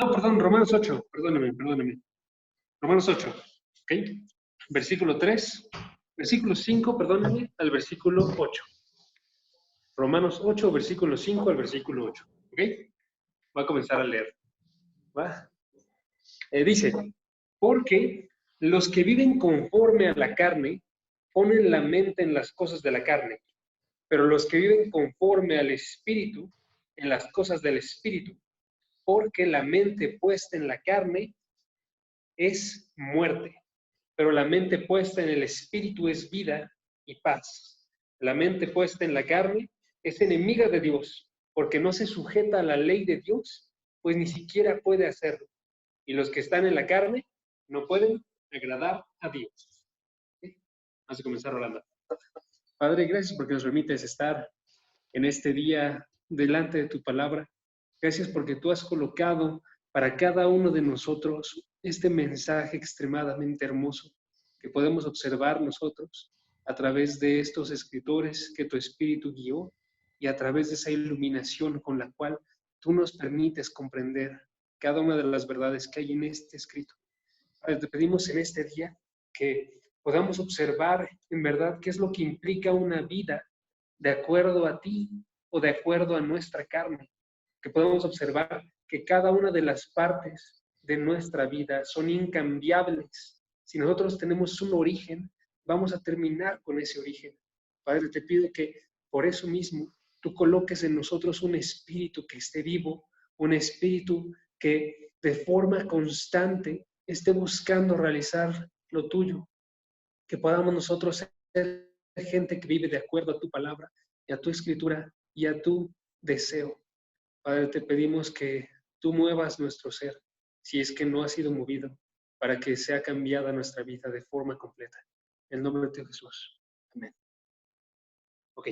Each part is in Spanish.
No, perdón, Romanos 8, perdóname. Romanos 8, ¿ok? Versículo 3, versículo 5, perdóname, al versículo 8. Romanos 8, versículo 5 al versículo 8, ¿ok? Voy a comenzar a leer, ¿va? Dice, porque los que viven conforme a la carne ponen la mente en las cosas de la carne, pero los que viven conforme al Espíritu, en las cosas del Espíritu, porque la mente puesta en la carne es muerte, pero la mente puesta en el Espíritu es vida y paz. La mente puesta en la carne es enemiga de Dios, porque no se sujeta a la ley de Dios, pues ni siquiera puede hacerlo. Y los que están en la carne no pueden agradar a Dios. ¿Sí? Vamos a comenzar orando. Padre, gracias porque nos permites estar en este día delante de tu palabra. Gracias porque tú has colocado para cada uno de nosotros este mensaje extremadamente hermoso que podemos observar nosotros a través de estos escritores que tu Espíritu guió y a través de esa iluminación con la cual tú nos permites comprender cada una de las verdades que hay en este escrito. Te pedimos en este día que podamos observar en verdad qué es lo que implica una vida de acuerdo a ti o de acuerdo a nuestra carne, que podamos observar que cada una de las partes de nuestra vida son incambiables. Si nosotros tenemos un origen, vamos a terminar con ese origen. Padre, te pido que por eso mismo tú coloques en nosotros un espíritu que esté vivo, un espíritu que de forma constante esté buscando realizar lo tuyo, que podamos nosotros ser gente que vive de acuerdo a tu palabra y a tu escritura y a tu deseo. Padre, te pedimos que tú muevas nuestro ser, si es que no ha sido movido, para que sea cambiada nuestra vida de forma completa. En el nombre de Jesús. Amén. Ok.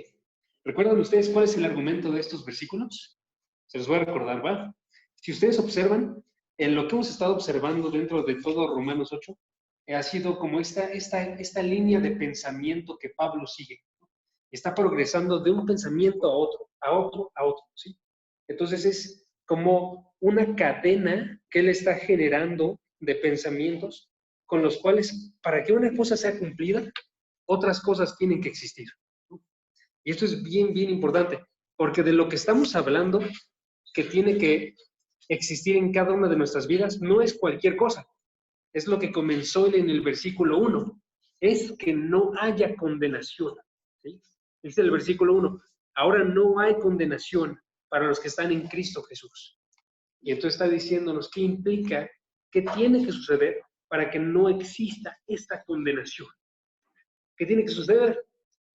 ¿Recuerdan ustedes cuál es el argumento de estos versículos? Se los voy a recordar, ¿va? Si ustedes observan, en lo que hemos estado observando dentro de todo Romanos 8, ha sido como esta línea de pensamiento que Pablo sigue. Está progresando de un pensamiento a otro, a otro, a otro, ¿sí? Entonces es como una cadena que él está generando de pensamientos con los cuales, para que una cosa sea cumplida, otras cosas tienen que existir. Y esto es bien, bien importante, porque de lo que estamos hablando, que tiene que existir en cada una de nuestras vidas, no es cualquier cosa. Es lo que comenzó él en el versículo 1. Es que no haya condenación. ¿Sí? Dice el versículo 1. Ahora no hay condenación para los que están en Cristo Jesús. Y entonces está diciéndonos qué implica, qué tiene que suceder para que no exista esta condenación. ¿Qué tiene que suceder?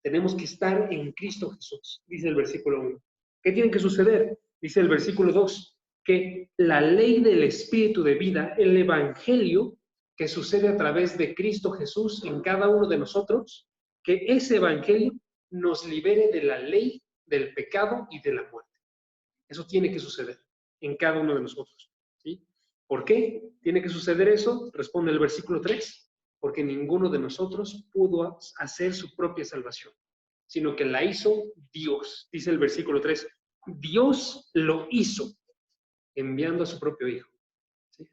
Tenemos que estar en Cristo Jesús, dice el versículo 1. ¿Qué tiene que suceder? Dice el versículo 2, que la ley del Espíritu de vida, el Evangelio que sucede a través de Cristo Jesús en cada uno de nosotros, que ese Evangelio nos libere de la ley, del pecado y de la muerte. Eso tiene que suceder en cada uno de nosotros. ¿Sí? ¿Por qué tiene que suceder eso? Responde el versículo 3, porque ninguno de nosotros pudo hacer su propia salvación, sino que la hizo Dios. Dice el versículo 3, Dios lo hizo enviando a su propio Hijo. ¿Sí?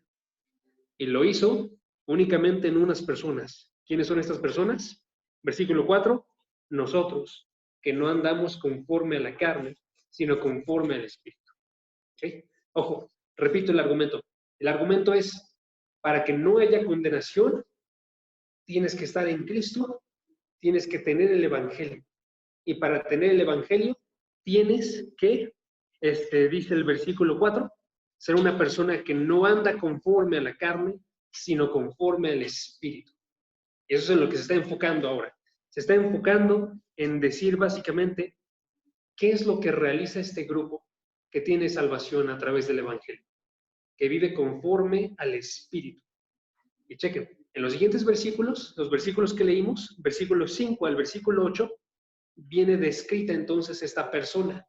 Y lo hizo únicamente en unas personas. ¿Quiénes son estas personas? Versículo 4, nosotros, que no andamos conforme a la carne, sino conforme al Espíritu. ¿Okay? Ojo, repito el argumento. El argumento es, para que no haya condenación, tienes que estar en Cristo, tienes que tener el Evangelio. Y para tener el Evangelio, tienes que, dice el versículo 4, ser una persona que no anda conforme a la carne, sino conforme al Espíritu. Y eso es en lo que se está enfocando ahora. Se está enfocando en decir básicamente qué es lo que realiza este grupo que tiene salvación a través del Evangelio, que vive conforme al Espíritu. Y chequen, en los siguientes versículos, los versículos que leímos, versículo 5 al versículo 8, viene descrita entonces esta persona.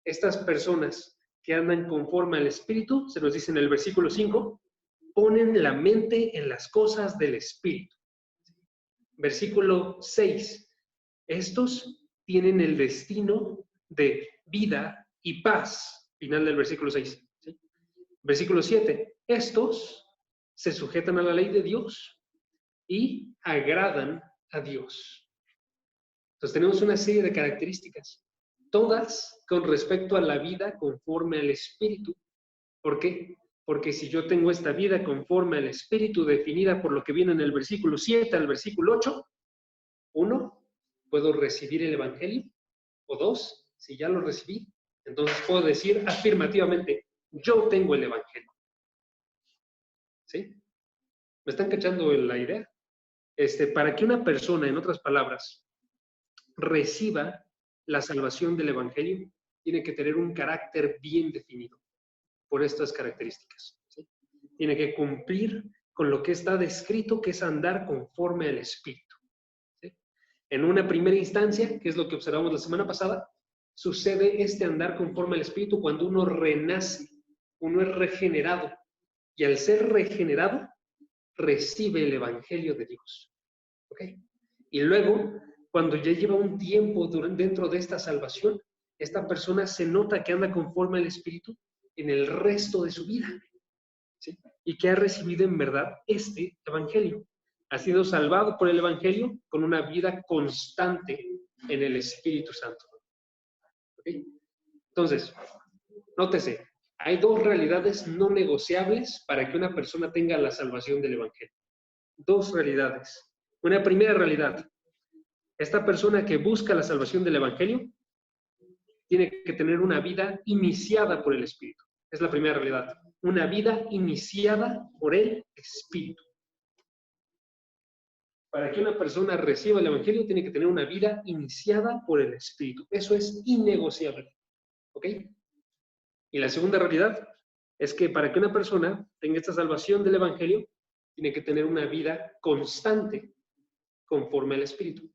Estas personas que andan conforme al Espíritu, se nos dice en el versículo 5, ponen la mente en las cosas del Espíritu. Versículo 6, estos tienen el destino de vida y paz. Final del versículo 6. ¿Sí? Versículo 7. Estos se sujetan a la ley de Dios y agradan a Dios. Entonces tenemos una serie de características, todas con respecto a la vida conforme al Espíritu. ¿Por qué? Porque si yo tengo esta vida conforme al Espíritu definida por lo que viene en el versículo 7 al versículo 8, 1, puedo recibir el Evangelio, o 2, si ya lo recibí, entonces puedo decir afirmativamente, yo tengo el Evangelio. ¿Sí? ¿Me están cachando la idea? Para que una persona, en otras palabras, reciba la salvación del Evangelio, tiene que tener un carácter bien definido por estas características. ¿Sí? Tiene que cumplir con lo que está descrito, que es andar conforme al Espíritu. ¿Sí? En una primera instancia, que es lo que observamos la semana pasada, sucede este andar conforme al Espíritu cuando uno renace, uno es regenerado, y al ser regenerado, recibe el Evangelio de Dios. ¿Ok? Y luego, cuando ya lleva un tiempo dentro de esta salvación, esta persona se nota que anda conforme al Espíritu en el resto de su vida. ¿Sí? Y que ha recibido en verdad este Evangelio. Ha sido salvado por el Evangelio con una vida constante en el Espíritu Santo. ¿Ok? Entonces, nótese, hay dos realidades no negociables para que una persona tenga la salvación del Evangelio. Dos realidades. Una primera realidad, esta persona que busca la salvación del Evangelio tiene que tener una vida iniciada por el Espíritu. Es la primera realidad. Una vida iniciada por el Espíritu. Para que una persona reciba el Evangelio tiene que tener una vida iniciada por el Espíritu. Eso es innegociable. ¿Ok? Y la segunda realidad es que para que una persona tenga esta salvación del Evangelio, tiene que tener una vida constante conforme al Espíritu.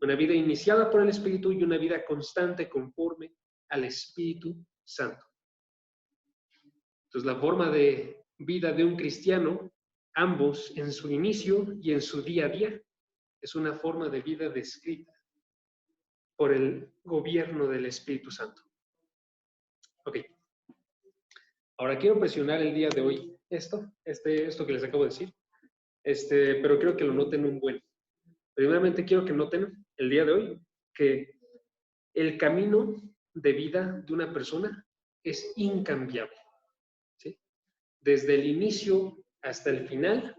Una vida iniciada por el Espíritu y una vida constante conforme al Espíritu Santo. Entonces, la forma de vida de un cristiano, ambos en su inicio y en su día a día, es una forma de vida descrita por el gobierno del Espíritu Santo. Ok. Ahora quiero presionar el día de hoy esto que les acabo de decir, pero quiero que lo noten un buen. Primeramente quiero que noten el día de hoy que el camino de vida de una persona es incambiable. ¿Sí? Desde el inicio hasta el final,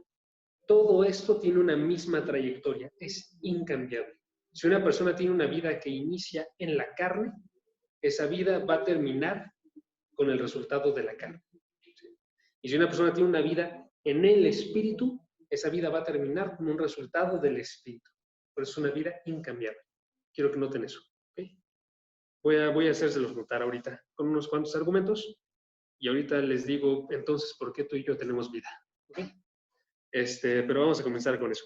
todo esto tiene una misma trayectoria, es incambiable. Si una persona tiene una vida que inicia en la carne, esa vida va a terminar con el resultado de la carne. ¿Sí? Y si una persona tiene una vida en el espíritu, esa vida va a terminar con un resultado del espíritu. Por eso es una vida incambiable. Quiero que noten eso. ¿Okay? Voy a hacérselos notar ahorita con unos cuantos argumentos y ahorita les digo entonces por qué tú y yo tenemos vida. ¿Okay? Pero vamos a comenzar con eso.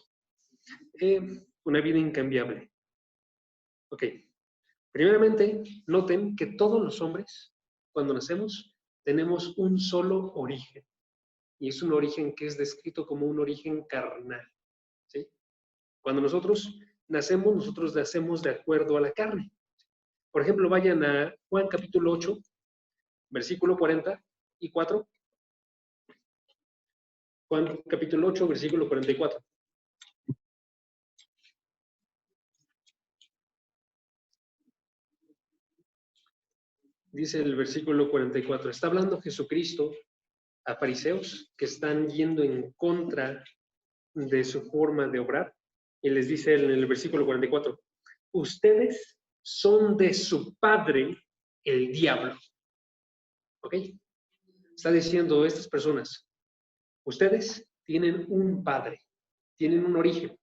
Una vida incambiable. Ok. Primeramente, noten que todos los hombres, cuando nacemos, tenemos un solo origen. Y es un origen que es descrito como un origen carnal. ¿Sí? Cuando nosotros nacemos de acuerdo a la carne. Por ejemplo, vayan a Juan capítulo 8, versículo 44. Juan capítulo 8, versículo 44. Dice el versículo 44, está hablando Jesucristo a fariseos que están yendo en contra de su forma de obrar. Y les dice en el versículo 44, ustedes son de su padre el diablo. ¿Ok? Está diciendo estas personas, ustedes tienen un padre, tienen un origen.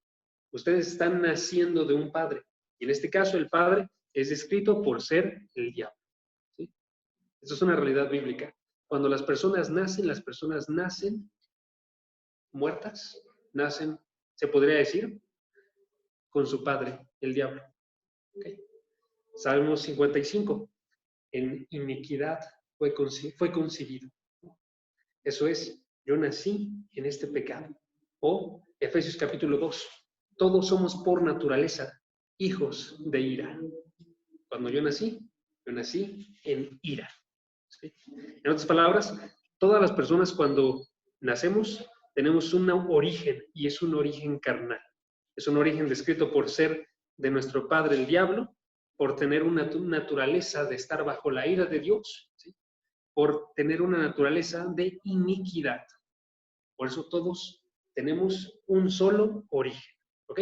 Ustedes están naciendo de un padre. Y en este caso el padre es descrito por ser el diablo. ¿Sí? Eso es una realidad bíblica. Cuando las personas nacen muertas, nacen, se podría decir, con su padre, el diablo. ¿Okay? Salmos 55, en iniquidad fue concebido. Eso es, yo nací en este pecado. O Efesios capítulo 2, todos somos por naturaleza hijos de ira. Cuando yo nací en ira. ¿Sí? En otras palabras, Todas las personas cuando nacemos tenemos un origen y es un origen carnal. Es un origen descrito por ser de nuestro padre el diablo, por tener una naturaleza de estar bajo la ira de Dios, ¿sí? Por tener una naturaleza de iniquidad. Por eso todos tenemos un solo origen, ¿ok?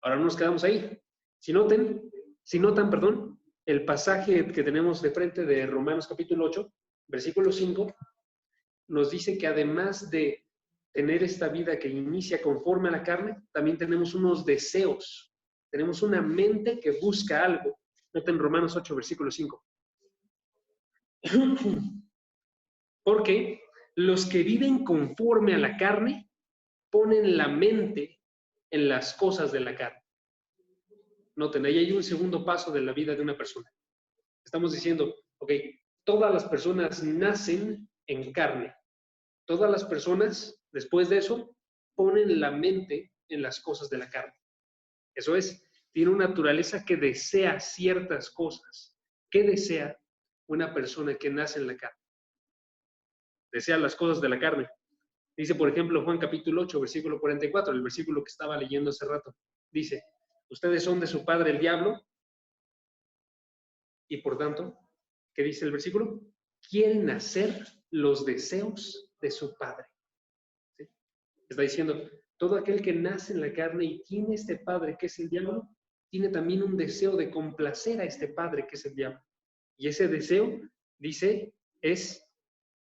Ahora no nos quedamos ahí. Si notan, perdón, el pasaje que tenemos de frente de Romanos capítulo 8, versículo 5, nos dice que además de tener esta vida que inicia conforme a la carne, también tenemos unos deseos. Tenemos una mente que busca algo. Noten Romanos 8, versículo 5. Porque los que viven conforme a la carne ponen la mente en las cosas de la carne. Noten, ahí hay un segundo paso de la vida de una persona. Estamos diciendo, ok, todas las personas nacen en carne. Todas las personas, después de eso, ponen la mente en las cosas de la carne. Eso es, tiene una naturaleza que desea ciertas cosas. ¿Qué desea una persona que nace en la carne? Desea las cosas de la carne. Dice, por ejemplo, Juan capítulo 8, versículo 44, el versículo que estaba leyendo hace rato. Dice, ustedes son de su padre el diablo y por tanto, ¿qué dice el versículo? Quieren hacer los deseos de su padre. ¿Sí? Está diciendo, todo aquel que nace en la carne y tiene este padre que es el diablo, tiene también un deseo de complacer a este padre que es el diablo. Y ese deseo, dice, es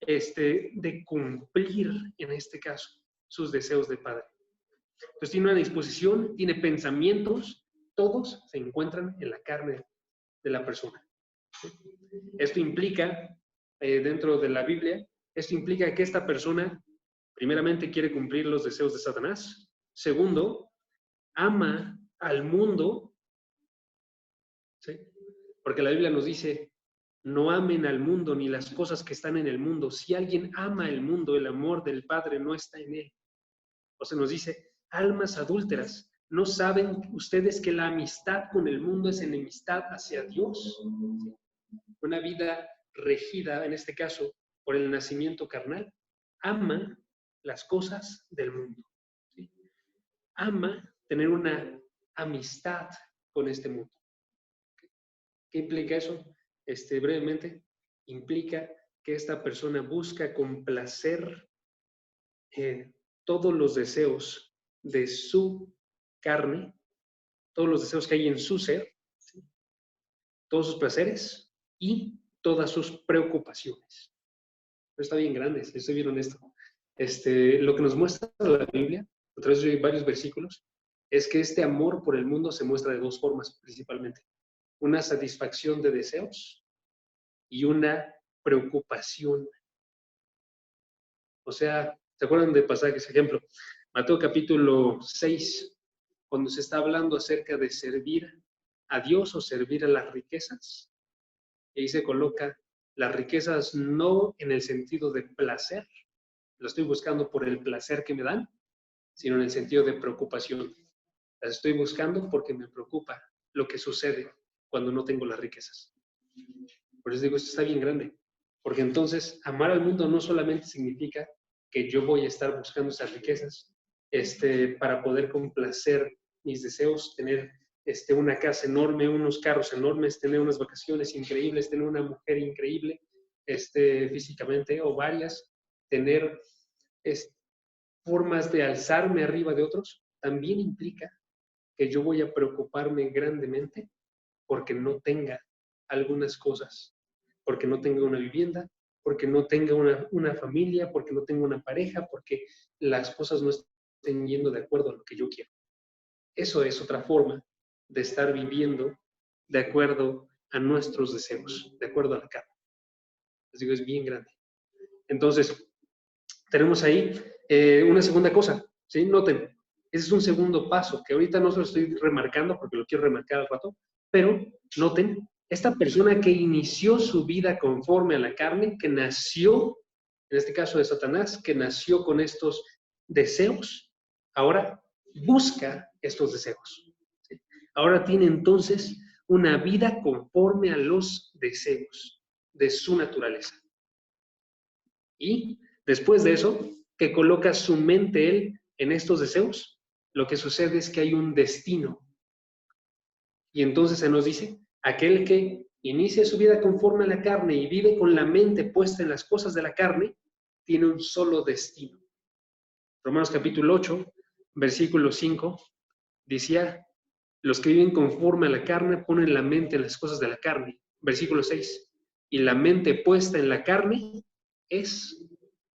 de cumplir, en este caso, sus deseos de padre. Entonces tiene una disposición, tiene pensamientos, todos se encuentran en la carne de la persona. Esto implica, dentro de la Biblia, esto implica que esta persona, primeramente, quiere cumplir los deseos de Satanás. Segundo, ama al mundo, ¿sí? Porque la Biblia nos dice, no amen al mundo ni las cosas que están en el mundo. Si alguien ama el mundo, el amor del Padre no está en él. O sea, nos dice, almas adúlteras, ¿no saben ustedes que la amistad con el mundo es enemistad hacia Dios? ¿Sí? Una vida regida, en este caso, por el nacimiento carnal, ama las cosas del mundo. ¿Sí? Ama tener una amistad con este mundo. ¿Qué implica eso? Brevemente, implica que esta persona busca complacer todos los deseos de su carne, todos los deseos que hay en su ser, ¿sí? Todos sus placeres y todas sus preocupaciones. Está bien grande, si estoy bien honesto. Lo que nos muestra la Biblia, a través de varios versículos, es que este amor por el mundo se muestra de dos formas principalmente. Una satisfacción de deseos y una preocupación. O sea, ¿se acuerdan de pasajes? Ejemplo, Mateo capítulo 6, cuando se está hablando acerca de servir a Dios o servir a las riquezas. Y ahí se coloca las riquezas no en el sentido de placer, lo estoy buscando por el placer que me dan, sino en el sentido de preocupación. Las estoy buscando porque me preocupa lo que sucede cuando no tengo las riquezas. Por eso digo, esto está bien grande. Porque entonces, amar al mundo no solamente significa que yo voy a estar buscando esas riquezas para poder complacer mis deseos, tener una casa enorme, unos carros enormes, tener unas vacaciones increíbles, tener una mujer increíble físicamente o varias, tener formas de alzarme arriba de otros, también implica que yo voy a preocuparme grandemente porque no tenga algunas cosas, porque no tenga una vivienda, porque no tenga una familia, porque no tenga una pareja, porque las cosas no estén yendo de acuerdo a lo que yo quiero. Eso es otra forma de estar viviendo de acuerdo a nuestros deseos, de acuerdo a la carne. Les digo, es bien grande. Entonces, tenemos ahí una segunda cosa, ¿sí? Noten, ese es un segundo paso, que ahorita no se lo estoy remarcando porque lo quiero remarcar al rato, pero noten, esta persona que inició su vida conforme a la carne, que nació, en este caso de Satanás, que nació con estos deseos, ahora busca estos deseos. ¿Sí? Ahora tiene entonces una vida conforme a los deseos de su naturaleza. Y después de eso, que coloca su mente él en estos deseos, lo que sucede es que hay un destino. Y entonces se nos dice, aquel que inicia su vida conforme a la carne y vive con la mente puesta en las cosas de la carne, tiene un solo destino. Romanos capítulo 8, versículo 5, decía, los que viven conforme a la carne ponen la mente en las cosas de la carne. Versículo 6, y la mente puesta en la carne es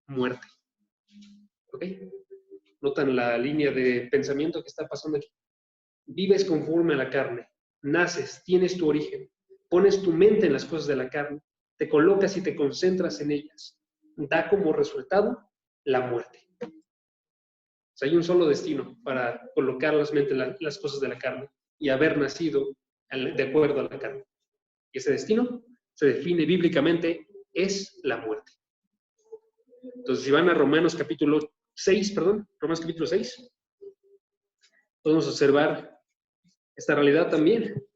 muerte. ¿Ok? ¿Notan la línea de pensamiento que está pasando aquí? Vives conforme a la carne, naces, tienes tu origen, pones tu mente en las cosas de la carne, te colocas y te concentras en ellas. Da como resultado la muerte. O sea, hay un solo destino para colocar las cosas de la carne y haber nacido de acuerdo a la carne. Y ese destino se define bíblicamente, es la muerte. Entonces, si van a Romanos capítulo 6, podemos observar esta realidad también.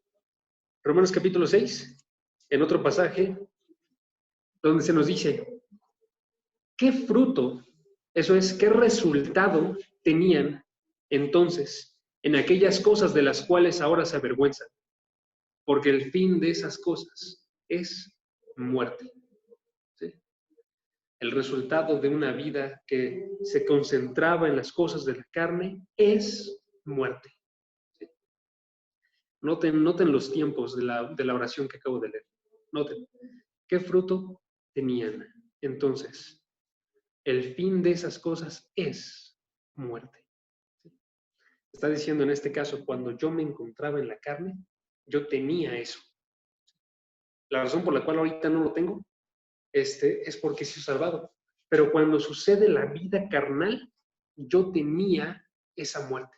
Romanos capítulo 6, en otro pasaje, donde se nos dice, ¿qué fruto, eso es, qué resultado tenían entonces en aquellas cosas de las cuales ahora se avergüenzan? Porque el fin de esas cosas es muerte. ¿Sí? El resultado de una vida que se concentraba en las cosas de la carne es muerte. ¿Sí? Noten los tiempos de la oración que acabo de leer. Noten, ¿qué fruto tenían? Entonces, el fin de esas cosas es muerte. ¿Sí? Está diciendo en este caso, cuando yo me encontraba en la carne, yo tenía eso. La razón por la cual ahorita no lo tengo es porque he sido salvado. Pero cuando sucede la vida carnal, yo tenía esa muerte.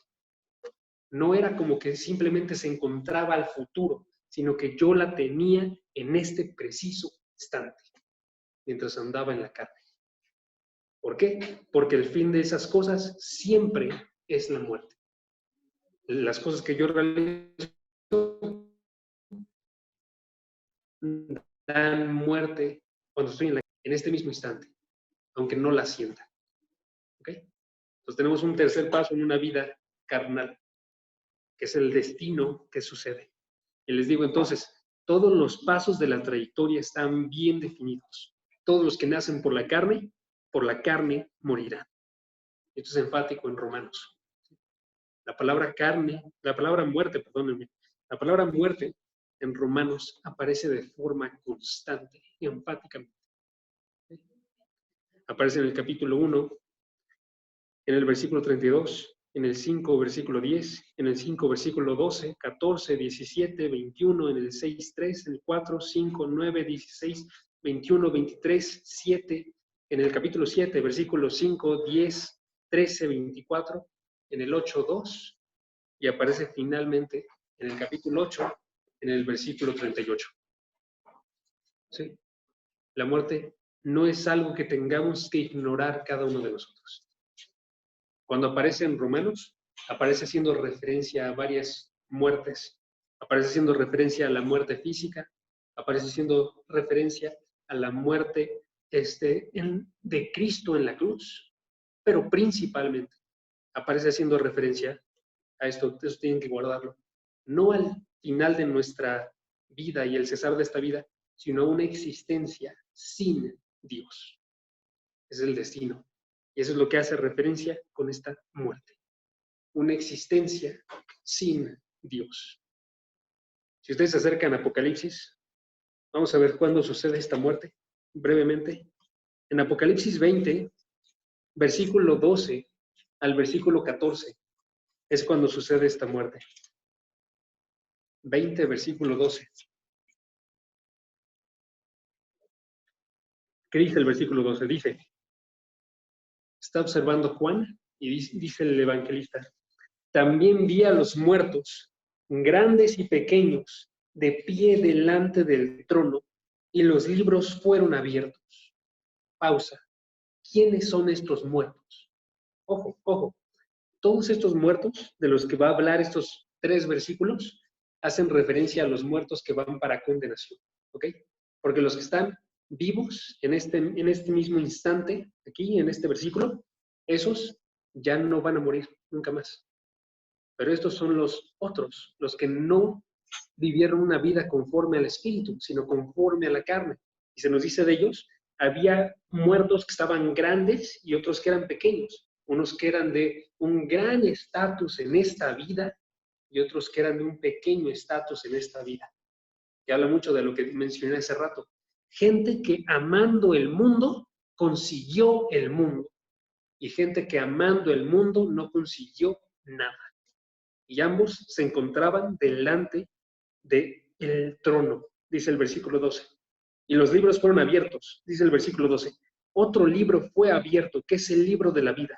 No era como que simplemente se encontraba al futuro, sino que yo la tenía en este preciso instante, mientras andaba en la carne. ¿Por qué? Porque el fin de esas cosas siempre es la muerte. Las cosas que yo realizo dan muerte cuando estoy en este mismo instante, aunque no la sienta. ¿Ok? Entonces tenemos un tercer paso en una vida carnal, que es el destino que sucede. Y les digo entonces, todos los pasos de la trayectoria están bien definidos. Todos los que nacen por la carne morirán. Esto es enfático en Romanos. La palabra muerte en Romanos aparece de forma constante y enfáticamente. Aparece en el capítulo 1, en el versículo 32, en el 5, versículo 10, en el 5, versículo 12, 14, 17, 21, en el 6, 3, en el 4, 5, 9, 16, 21, 23, 7, en el capítulo 7, versículo 5, 10, 13, 24, en el 8, 2, y aparece finalmente en el capítulo 8, en el versículo 38. ¿Sí? La muerte no es algo que tengamos que ignorar cada uno de nosotros. Cuando aparece en Romanos, aparece haciendo referencia a varias muertes. Aparece haciendo referencia a la muerte física, aparece haciendo referencia a la muerte de Cristo en la cruz, pero principalmente aparece haciendo referencia a esto tienen que guardarlo, no al final de nuestra vida y el cesar de esta vida, sino a una existencia sin Dios. Es el destino. Y eso es lo que hace referencia con esta muerte. Una existencia sin Dios. Si ustedes se acercan a Apocalipsis, vamos a ver cuándo sucede esta muerte, brevemente. En Apocalipsis 20, versículo 12 al versículo 14, es cuando sucede esta muerte. 20, versículo 12. ¿Qué dice el versículo 12? Dice, está observando Juan y dice el evangelista, también vi a los muertos, grandes y pequeños, de pie delante del trono, y los libros fueron abiertos. Pausa. ¿Quiénes son estos muertos? Ojo, ojo. Todos estos muertos de los que va a hablar estos 3 versículos hacen referencia a los muertos que van para condenación. ¿Ok? Porque los que están vivos en este mismo instante, aquí en este versículo, esos ya no van a morir nunca más. Pero estos son los otros, los que no vivieron una vida conforme al espíritu, sino conforme a la carne. Y se nos dice de ellos, había muertos que estaban grandes y otros que eran pequeños, unos que eran de un gran estatus en esta vida y otros que eran de un pequeño estatus en esta vida. Que habla mucho de lo que mencioné hace rato. Gente que amando el mundo consiguió el mundo y gente que amando el mundo no consiguió nada. Y ambos se encontraban delante del trono, dice el versículo 12. Y los libros fueron abiertos, dice el versículo 12. Otro libro fue abierto, que es el libro de la vida.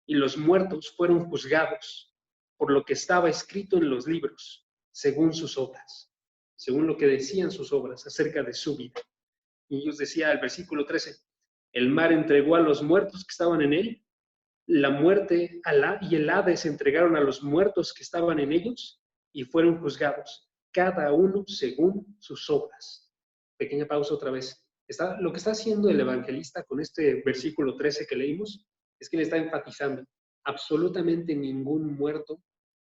Y los muertos fueron juzgados por lo que estaba escrito en los libros, según sus obras, según lo que decían sus obras acerca de su vida. Y ellos decía el versículo 13, el mar entregó a los muertos que estaban en él, la muerte y el Hades entregaron a los muertos que estaban en ellos y fueron juzgados, cada uno según sus obras. Pequeña pausa otra vez. Lo que está haciendo el evangelista con este versículo 13 que leímos es que le está enfatizando absolutamente ningún muerto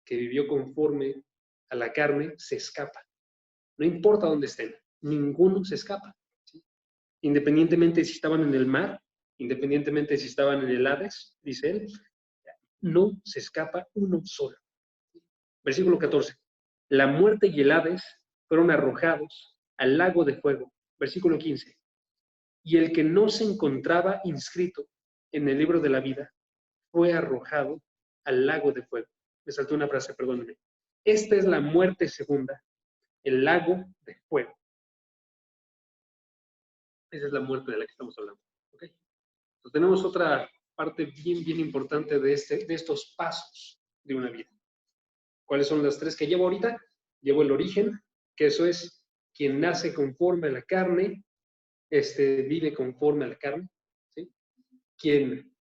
que vivió conforme a la carne se escapa. No importa dónde estén, ninguno se escapa. ¿Sí? Independientemente si estaban en el mar, independientemente si estaban en el Hades, dice él, no se escapa uno solo. Versículo 14. La muerte y el Hades fueron arrojados al lago de fuego. Versículo 15. Y el que no se encontraba inscrito en el libro de la vida fue arrojado al lago de fuego. Me saltó una frase, perdónenme. Esta es la muerte segunda, el lago de fuego. Esa es la muerte de la que estamos hablando. ¿Okay? Entonces, tenemos otra parte bien importante de estos pasos de una vida. ¿Cuáles son las tres que llevo ahorita? Llevo el origen, que eso es quien nace conforme a la carne, vive conforme a la carne. ¿Sí? Quien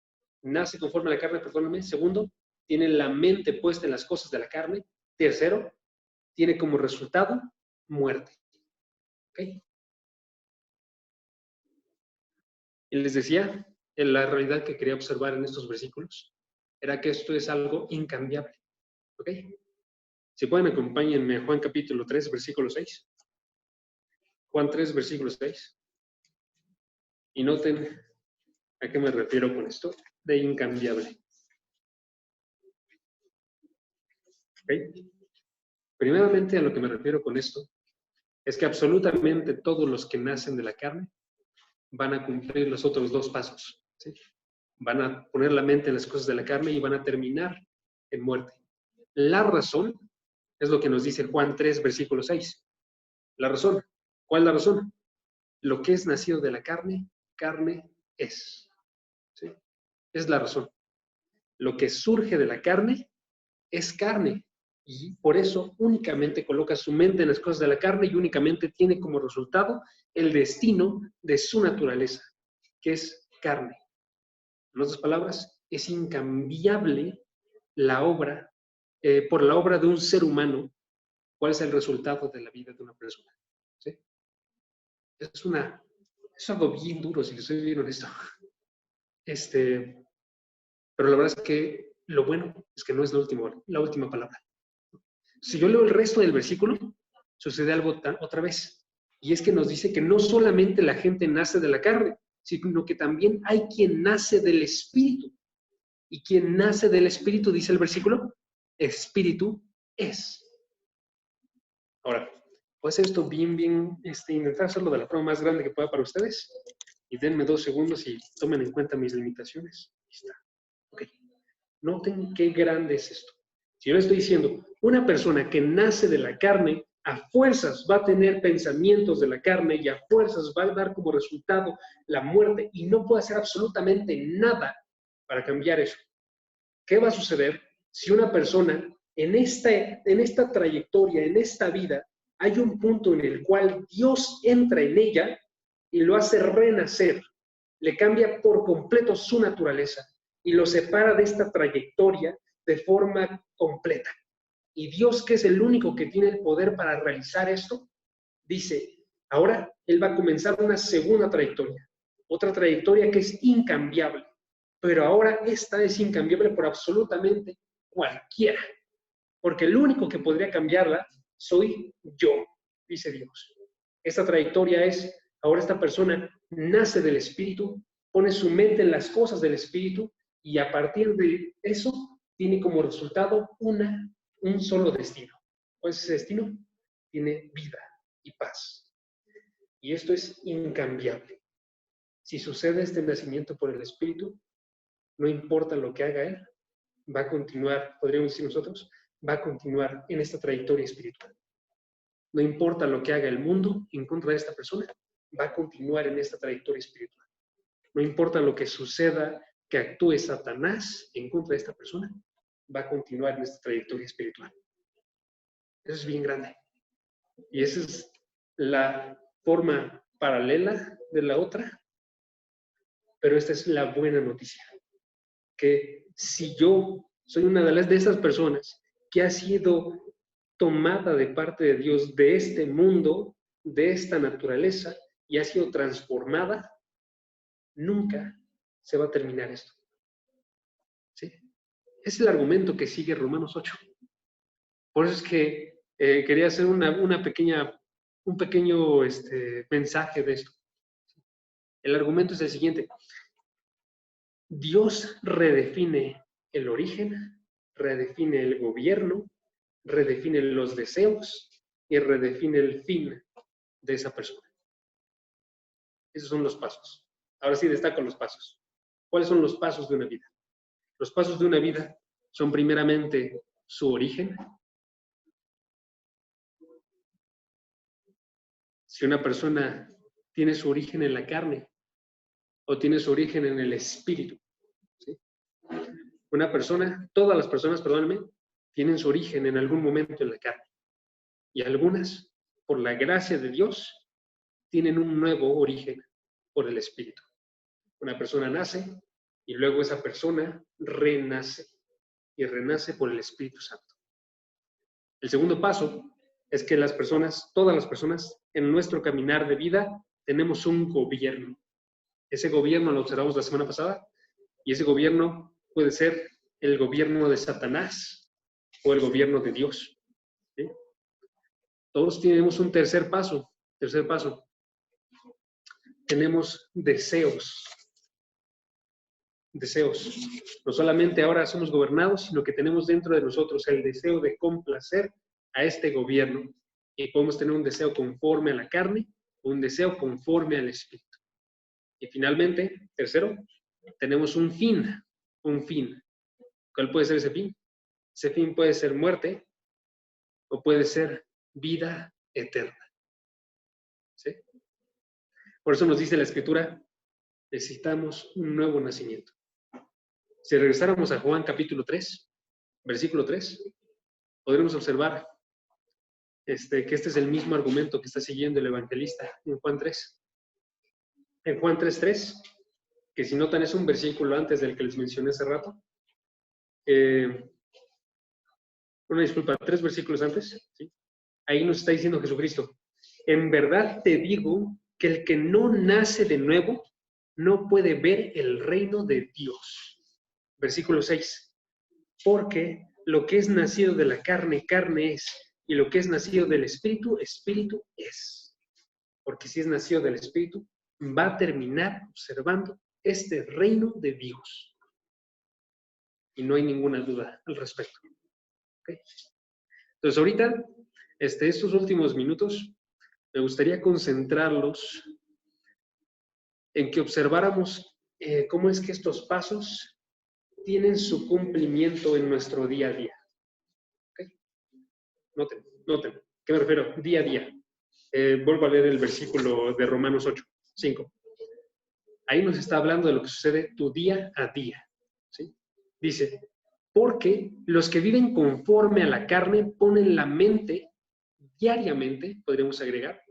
nace conforme a la carne, perdóname. Segundo, tiene la mente puesta en las cosas de la carne. Tercero, tiene como resultado muerte. ¿Okay? Y les decía, la realidad que quería observar en estos versículos era que esto es algo incambiable. ¿Ok? Si pueden, acompáñenme a Juan capítulo 3, versículo 6. Juan 3, versículo 6. Y noten a qué me refiero con esto de incambiable. ¿Ok? Primeramente, a lo que me refiero con esto es que absolutamente todos los que nacen de la carne van a cumplir los otros dos pasos. ¿Sí? Van a poner la mente en las cosas de la carne y van a terminar en muerte. La razón es lo que nos dice Juan 3, versículo 6. La razón. ¿Cuál es la razón? Lo que es nacido de la carne, carne es. ¿Sí? Es la razón. Lo que surge de la carne es carne. Y por eso únicamente coloca su mente en las cosas de la carne y únicamente tiene como resultado el destino de su naturaleza, que es carne. En otras palabras, es incambiable la obra, por la obra de un ser humano, cuál es el resultado de la vida de una persona. ¿Sí? Es algo bien duro, si les soy bien honesto. Pero la verdad es que lo bueno es que no es la última palabra. Si yo leo el resto del versículo, sucede algo otra vez. Y es que nos dice que no solamente la gente nace de la carne, sino que también hay quien nace del Espíritu. Y quien nace del Espíritu, dice el versículo, Espíritu es. Ahora, voy a hacer esto bien, intentar hacerlo de la forma más grande que pueda para ustedes. Y denme 2 segundos y tomen en cuenta mis limitaciones. Ahí está. Ok. Noten qué grande es esto. Si yo le estoy diciendo, una persona que nace de la carne, a fuerzas va a tener pensamientos de la carne y a fuerzas va a dar como resultado la muerte y no puede hacer absolutamente nada para cambiar eso. ¿Qué va a suceder si una persona en esta trayectoria, en esta vida, hay un punto en el cual Dios entra en ella y lo hace renacer, le cambia por completo su naturaleza y lo separa de esta trayectoria de forma completa? Y Dios, que es el único que tiene el poder para realizar esto, dice, Ahora él va a comenzar una segunda trayectoria, otra trayectoria que es incambiable, pero ahora esta es incambiable por absolutamente cualquiera, porque el único que podría cambiarla soy yo, dice Dios. Esta trayectoria es, ahora esta persona nace del Espíritu, pone su mente en las cosas del Espíritu y a partir de eso tiene como resultado un solo destino. ¿Cuál es ese destino? Tiene vida y paz. Y esto es incambiable. Si sucede este nacimiento por el Espíritu, no importa lo que haga él, va a continuar, podríamos decir nosotros, va a continuar en esta trayectoria espiritual. No importa lo que haga el mundo en contra de esta persona, va a continuar en esta trayectoria espiritual. No importa lo que suceda, que actúe Satanás en contra de esta persona, va a continuar en esta trayectoria espiritual. Eso es bien grande. Y esa es la forma paralela de la otra, pero esta es la buena noticia. Que si yo soy una de esas personas que ha sido tomada de parte de Dios de este mundo, de esta naturaleza, y ha sido transformada, nunca se va a terminar esto. ¿Sí? Es el argumento que sigue Romanos 8. Por eso es que quería hacer un pequeño mensaje de esto. El argumento es el siguiente. Dios redefine el origen, redefine el gobierno, redefine los deseos y redefine el fin de esa persona. Esos son los pasos. Ahora sí destaco los pasos. ¿Cuáles son los pasos de una vida? Los pasos de una vida son primeramente su origen. Si una persona tiene su origen en la carne o tiene su origen en el espíritu, ¿sí? Una persona, todas las personas, perdónenme, tienen su origen en algún momento en la carne. Y algunas, por la gracia de Dios, tienen un nuevo origen por el espíritu. Una persona nace y luego esa persona renace y renace por el Espíritu Santo. El segundo paso es que las personas, todas las personas, en nuestro caminar de vida, tenemos un gobierno. Ese gobierno lo observamos la semana pasada y ese gobierno puede ser el gobierno de Satanás o el gobierno de Dios. ¿Sí? Todos tenemos un tercer paso. Tercer paso. Tenemos deseos. Deseos. No solamente ahora somos gobernados, sino que tenemos dentro de nosotros el deseo de complacer a este gobierno. Y podemos tener un deseo conforme a la carne o un deseo conforme al espíritu. Y finalmente, tercero, tenemos un fin. Un fin. ¿Cuál puede ser ese fin? Ese fin puede ser muerte o puede ser vida eterna. ¿Sí? Por eso nos dice la Escritura, necesitamos un nuevo nacimiento. Si regresáramos a Juan capítulo 3, versículo 3, podremos observar que este es el mismo argumento que está siguiendo el evangelista en Juan 3. En Juan 3:3, que si notan es un versículo antes del que les mencioné hace rato. Una disculpa, 3 versículos antes. ¿Sí? Ahí nos está diciendo Jesucristo, en verdad te digo que el que no nace de nuevo no puede ver el reino de Dios. Versículo 6, porque lo que es nacido de la carne, carne es, y lo que es nacido del Espíritu, Espíritu es. Porque si es nacido del Espíritu, va a terminar observando este reino de Dios. Y no hay ninguna duda al respecto. ¿Okay? Entonces ahorita, estos últimos minutos, me gustaría concentrarlos en que observáramos cómo es que estos pasos tienen su cumplimiento en nuestro día a día. ¿Okay? Noten. ¿Qué me refiero? Día a día. Vuelvo a leer el versículo de Romanos 8:5. Ahí nos está hablando de lo que sucede tu día a día. ¿Sí? Dice, porque los que viven conforme a la carne ponen la mente diariamente, podríamos agregar,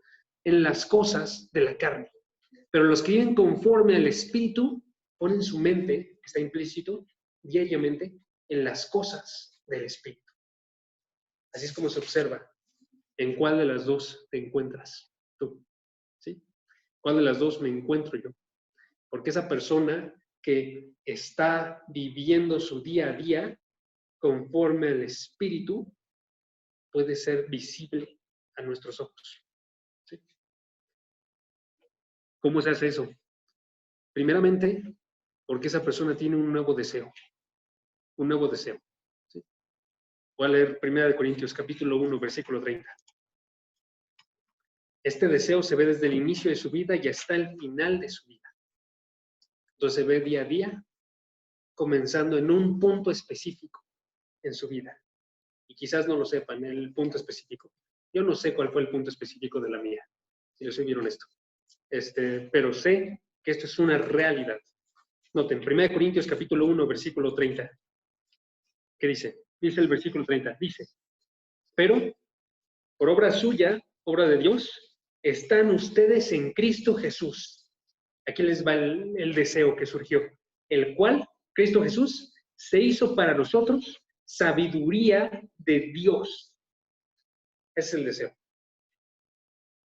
en las cosas de la carne. Pero los que viven conforme al Espíritu ponen su mente, que está implícito, diariamente en las cosas del Espíritu. Así es como se observa en cuál de las dos te encuentras tú. ¿Cuál de las dos me encuentro yo? Porque esa persona que está viviendo su día a día conforme al Espíritu puede ser visible a nuestros ojos. ¿Sí? ¿Cómo se hace eso? Primeramente, porque esa persona tiene un nuevo deseo. Un nuevo deseo. ¿Sí? Voy a leer 1 Corintios capítulo 1, versículo 30. Este deseo se ve desde el inicio de su vida y hasta el final de su vida. Entonces se ve día a día, comenzando en un punto específico en su vida. Y quizás no lo sepan, el punto específico. Yo no sé cuál fue el punto específico de la mía, si yo soy bien honesto. Pero sé que esto es una realidad. Noten, 1 Corintios capítulo 1, versículo 30. ¿Qué dice? Dice el versículo 30. Dice, pero por obra suya, obra de Dios, están ustedes en Cristo Jesús. Aquí les va el deseo que surgió. El cual, Cristo Jesús, se hizo para nosotros sabiduría de Dios. Ese es el deseo.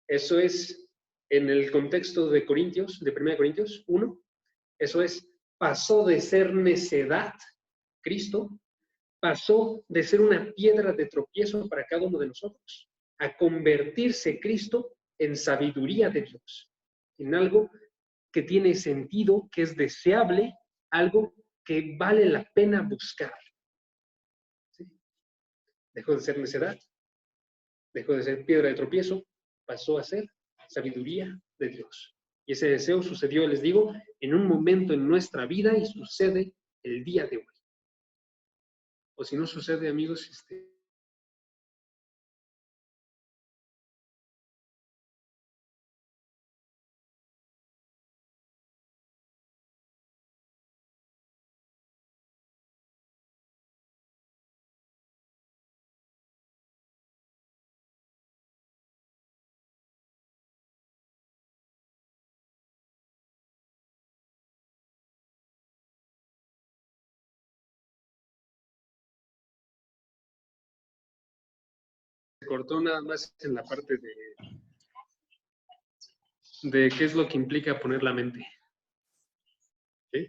Eso es, en el contexto de Corintios, de 1 Corintios 1, eso es, pasó de ser necedad, Cristo, pasó de ser una piedra de tropiezo para cada uno de nosotros, a convertirse Cristo en sabiduría de Dios, en algo que tiene sentido, que es deseable, algo que vale la pena buscar. ¿Sí? Dejó de ser necedad, dejó de ser piedra de tropiezo, pasó a ser sabiduría de Dios. Y ese deseo sucedió, les digo, en un momento en nuestra vida y sucede el día de hoy. O si no sucede, amigos, se cortó nada más en la parte de qué es lo que implica poner la mente. ¿Sí?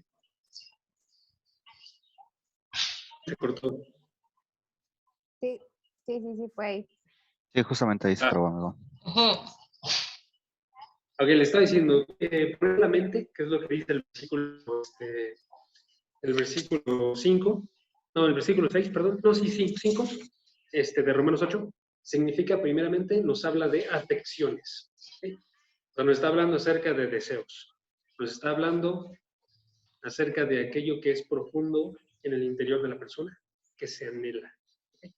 Se cortó. Sí, fue ahí. Sí, justamente ahí se trabó, amigo. Ok, le estaba diciendo, poner la mente, que es lo que dice el versículo 5, no, el versículo 6, perdón, no, sí, 5, de Romanos 8, significa primeramente, nos habla de afecciones. ¿Sí? Nos está hablando acerca de deseos, nos está hablando acerca de aquello que es profundo en el interior de la persona, que se anhela. ¿Sí?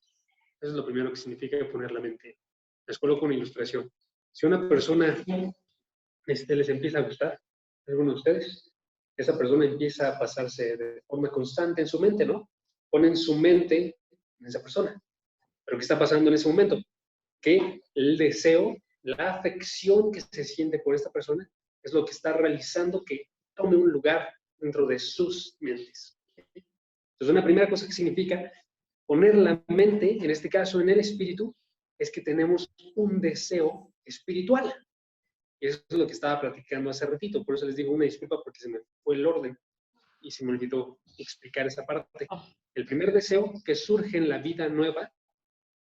Eso es lo primero que significa poner la mente. Les coloco una ilustración. Si una persona les empieza a gustar, a alguno de ustedes, esa persona empieza a pasarse de forma constante en su mente, ¿no? Ponen su mente en esa persona. Pero ¿qué está pasando en ese momento? Que el deseo, la afección que se siente por esta persona es lo que está realizando que tome un lugar dentro de sus mentes. Entonces, una primera cosa que significa poner la mente, en este caso en el espíritu, es que tenemos un deseo espiritual. Y eso es lo que estaba platicando hace ratito. Por eso les digo una disculpa porque se me fue el orden y se me olvidó explicar esa parte. El primer deseo que surge en la vida nueva,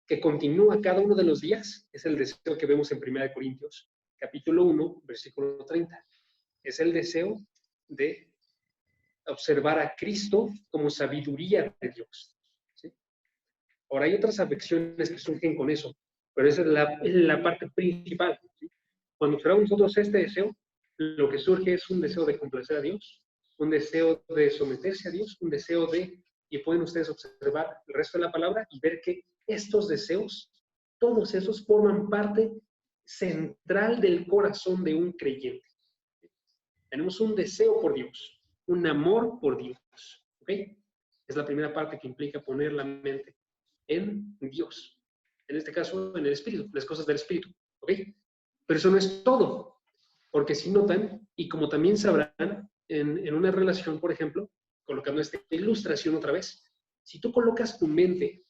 que continúa cada uno de los días, es el deseo que vemos en 1 Corintios, capítulo 1, versículo 30. Es el deseo de observar a Cristo como sabiduría de Dios. ¿Sí? Ahora, hay otras afecciones que surgen con eso, pero esa es la parte principal. ¿Sí? Cuando observamos nosotros este deseo, lo que surge es un deseo de complacer a Dios, un deseo de someterse a Dios, un deseo de, y pueden ustedes observar el resto de la palabra y ver que estos deseos, todos esos forman parte central del corazón de un creyente. Tenemos un deseo por Dios, un amor por Dios. ¿Ok? Es la primera parte que implica poner la mente en Dios. En este caso, en el Espíritu, las cosas del Espíritu. ¿Ok? Pero eso no es todo, porque si notan, y como también sabrán, en una relación, por ejemplo, colocando esta ilustración otra vez, si tú colocas tu mente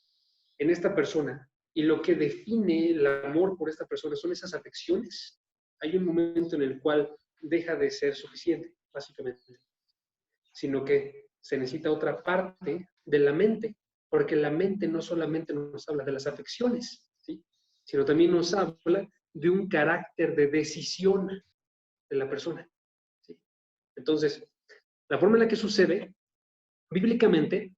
en esta persona y lo que define el amor por esta persona son esas afecciones, hay un momento en el cual deja de ser suficiente, básicamente, sino que se necesita otra parte de la mente, porque la mente no solamente nos habla de las afecciones, ¿sí? Sino también nos habla de un carácter de decisión de la persona, ¿sí? Entonces, la forma en la que sucede, bíblicamente,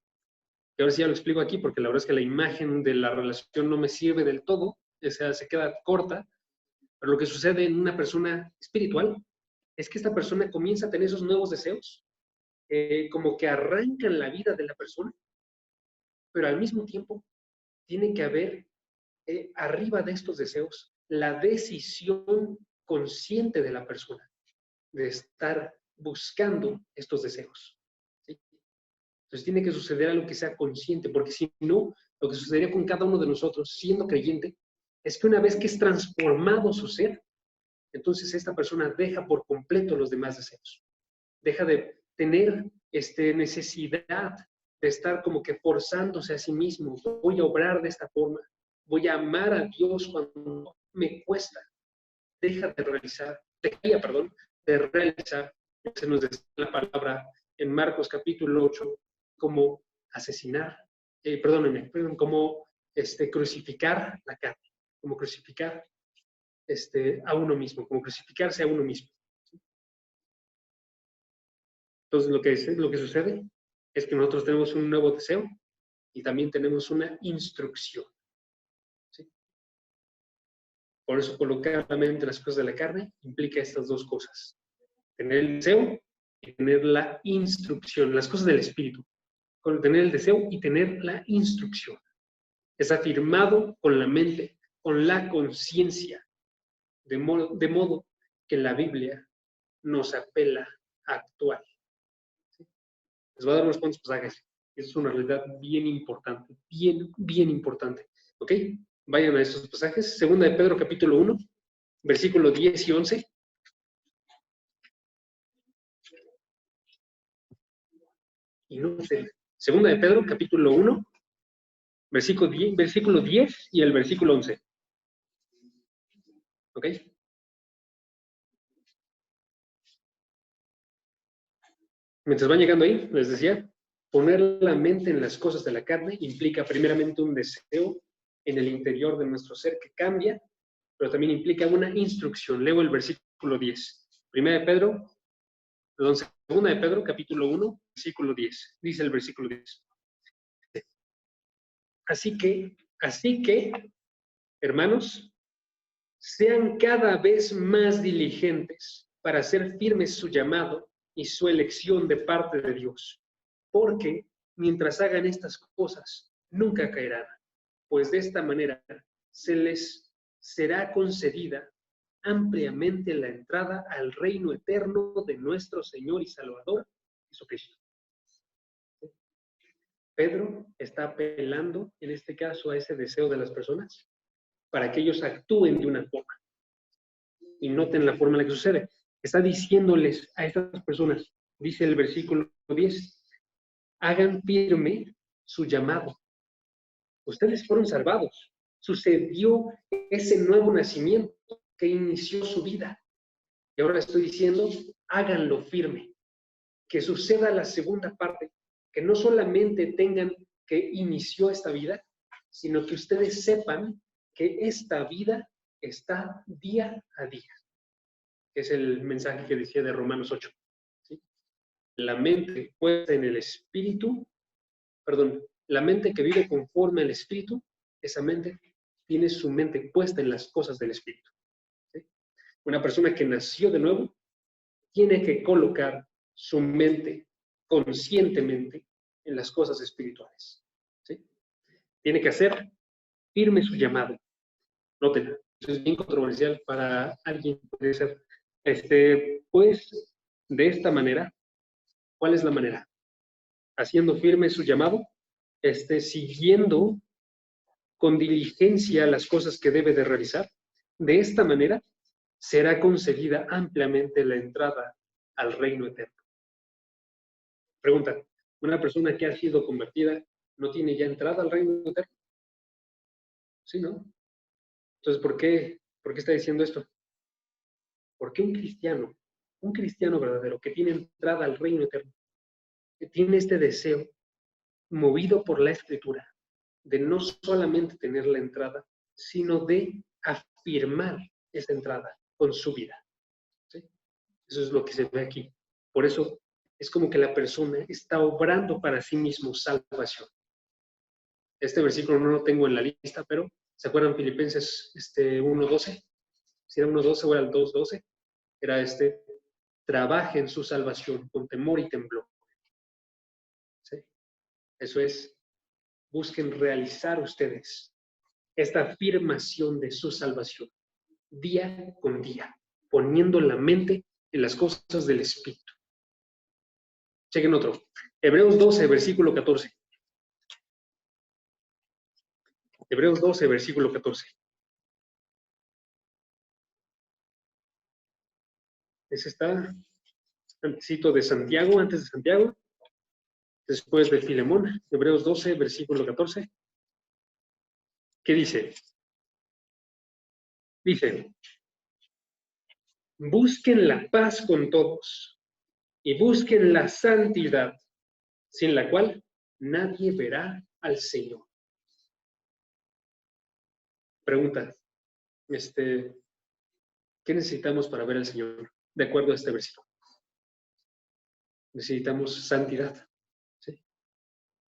que ahora sí ya lo explico aquí, porque la verdad es que la imagen de la relación no me sirve del todo, o sea, se queda corta, pero lo que sucede en una persona espiritual es que esta persona comienza a tener esos nuevos deseos, como que arrancan la vida de la persona, pero al mismo tiempo tiene que haber arriba de estos deseos la decisión consciente de la persona de estar buscando estos deseos, ¿sí? Entonces tiene que suceder algo que sea consciente, porque si no, lo que sucedería con cada uno de nosotros, siendo creyente, es que una vez que es transformado su ser, entonces esta persona deja por completo los demás deseos. Deja de tener necesidad de estar como que forzándose a sí mismo. Voy a obrar de esta forma. Voy a amar a Dios cuando me cuesta. Deja de realizar, de realizar, se nos dice la palabra en Marcos capítulo 8, como asesinar, como crucificar la carne, como crucificar a uno mismo, como crucificarse a uno mismo. Entonces, lo que sucede es que nosotros tenemos un nuevo deseo y también tenemos una instrucción, ¿sí? Por eso colocar la mente en las cosas de la carne implica estas dos cosas. Tener el deseo y tener la instrucción, las cosas del espíritu. Con tener el deseo y tener la instrucción. Es afirmado con la mente, con la conciencia, de modo que la Biblia nos apela a actuar. Les voy a dar unos cuantos pasajes. Eso es una realidad bien importante, bien importante. ¿Ok? Vayan a estos pasajes. Segunda de Pedro, capítulo 1, versículo 10 y 11. Y no sé. Segunda de Pedro, capítulo 1, versículo 10 y el versículo 11. ¿Ok? Mientras van llegando ahí, les decía, poner la mente en las cosas de la carne implica primeramente un deseo en el interior de nuestro ser que cambia, pero también implica una instrucción. Leo el versículo 10. Segunda de Pedro, capítulo 1, versículo 10. Dice el versículo 10. Así que, hermanos, sean cada vez más diligentes para hacer firmes su llamado y su elección de parte de Dios. Porque mientras hagan estas cosas, nunca caerán, pues de esta manera se les será concedida ampliamente la entrada al reino eterno de nuestro Señor y Salvador, Jesucristo. Pedro está apelando, en este caso, a ese deseo de las personas para que ellos actúen de una forma. Y noten la forma en la que sucede. Está diciéndoles a estas personas, dice el versículo 10, hagan firme su llamado. Ustedes fueron salvados. Sucedió ese nuevo nacimiento que inició su vida. Y ahora estoy diciendo, háganlo firme. Que suceda la segunda parte, que no solamente tengan que inició esta vida, sino que ustedes sepan que esta vida está día a día. Es el mensaje que decía de Romanos 8. ¿Sí? La mente puesta en el espíritu, la mente que vive conforme al espíritu, esa mente tiene su mente puesta en las cosas del espíritu. ¿Sí? Una persona que nació de nuevo tiene que colocar su mente conscientemente en las cosas espirituales. ¿Sí? Tiene que hacer firme su llamado. Noten, eso es bien controversial para alguien, puede ser. Pues, de esta manera, ¿cuál es la manera? Haciendo firme su llamado, siguiendo con diligencia las cosas que debe de realizar. De esta manera, será concedida ampliamente la entrada al reino eterno. Pregunta, ¿una persona que ha sido convertida no tiene ya entrada al reino eterno? Sí, ¿no? Entonces, ¿por qué está diciendo esto? ¿Por qué un cristiano verdadero que tiene entrada al reino eterno, que tiene este deseo movido por la Escritura, de no solamente tener la entrada, sino de afirmar esa entrada con su vida? ¿Sí? Eso es lo que se ve aquí. Por eso es como que la persona está obrando para sí mismo salvación. Este versículo no lo tengo en la lista, pero ¿se acuerdan Filipenses 1:12? Si era 1:12 o era el 2:12, era trabaje en su salvación con temor y temblor. ¿Sí? Eso es, busquen realizar ustedes esta afirmación de su salvación día con día, poniendo la mente en las cosas del Espíritu. Chequen otro. Hebreos 12, versículo 14. Hebreos 12, versículo 14. Ese está antesito de Santiago, antes de Santiago, después de Filemón. Hebreos 12, versículo 14. ¿Qué dice? Dice, busquen la paz con todos y busquen la santidad, sin la cual nadie verá al Señor. Pregunta, ¿qué necesitamos para ver al Señor? De acuerdo a este versículo. Necesitamos santidad. ¿Sí?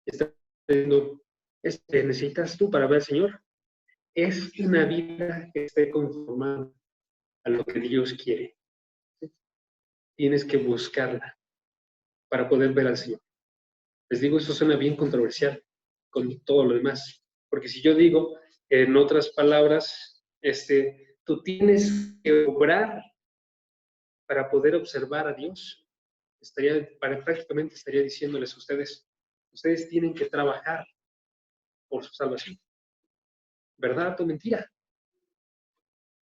Está diciendo, necesitas tú para ver al Señor. Es una vida que esté conformada a lo que Dios quiere. ¿Sí? Tienes que buscarla para poder ver al Señor. Les digo, eso suena bien controversial con todo lo demás. Porque si yo digo, en otras palabras, tú tienes que obrar para poder observar a Dios, prácticamente estaría diciéndoles a ustedes tienen que trabajar por su salvación. ¿Verdad o mentira?